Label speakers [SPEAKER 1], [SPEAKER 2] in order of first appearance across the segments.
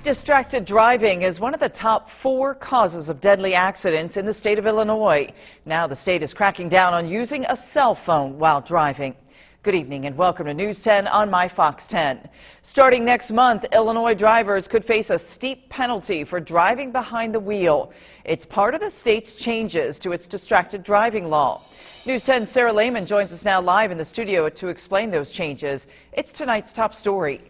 [SPEAKER 1] Distracted driving is one of the top 4 causes of deadly accidents in the state of Illinois. Now the state is cracking down on using a cell phone while driving. Good evening and welcome to News 10 on My Fox 10. Starting next month, Illinois drivers could face a steep penalty for driving behind the wheel. It's part of the state's changes to its distracted driving law. News 10's Sarah Lehman joins us now live in the studio to explain those changes. It's tonight's top story.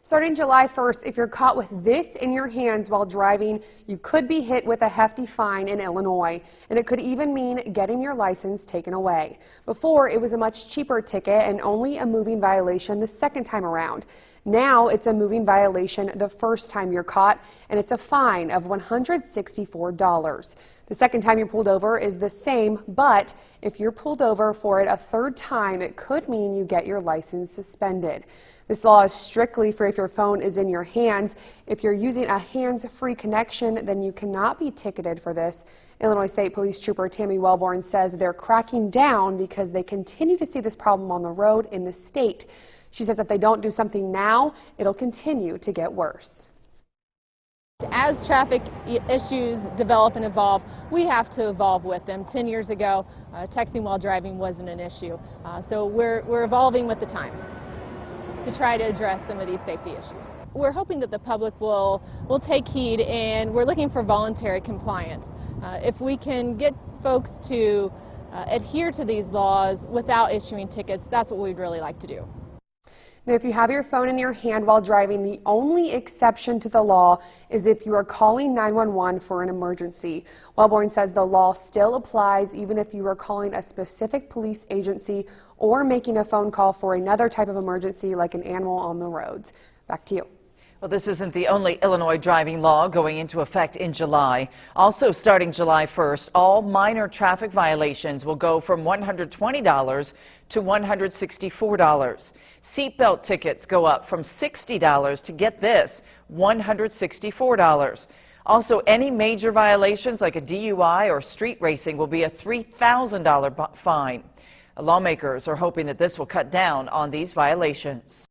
[SPEAKER 2] Starting July 1st, if you're caught with this in your hands while driving, you could be hit with a hefty fine in Illinois, and it could even mean getting your license taken away. Before, it was a much cheaper ticket and only a moving violation the second time around. Now it's a moving violation the first time you're caught, and it's a fine of $164. The second time you're pulled over is the same, but if you're pulled over for it a third time, it could mean you get your license suspended. This law is strictly for if your phone is in your hands. If you're using a hands-free connection, then you cannot be ticketed for this. Illinois State Police Trooper Tammy Wellborn says they're cracking down because they continue to see this problem on the road in the state. She says if they don't do something now, it'll continue to get worse.
[SPEAKER 3] As traffic issues develop and evolve, we have to evolve with them. 10 years ago, texting while driving wasn't an issue. So we're evolving with the times to try to address some of these safety issues. We're hoping that the public will take heed, and we're looking for voluntary compliance. If we can get folks to adhere to these laws without issuing tickets, that's what we'd really like to do.
[SPEAKER 2] Now, if you have your phone in your hand while driving, the only exception to the law is if you are calling 911 for an emergency. Wellborn says the law still applies even if you are calling a specific police agency or making a phone call for another type of emergency like an animal on the roads. Back to you.
[SPEAKER 1] Well, this isn't the only Illinois driving law going into effect in July. Also starting July 1st, all minor traffic violations will go from $120 to $164. Seatbelt tickets go up from $60 to, get this, $164. Also, any major violations like a DUI or street racing will be a $3,000 fine. Lawmakers are hoping that this will cut down on these violations.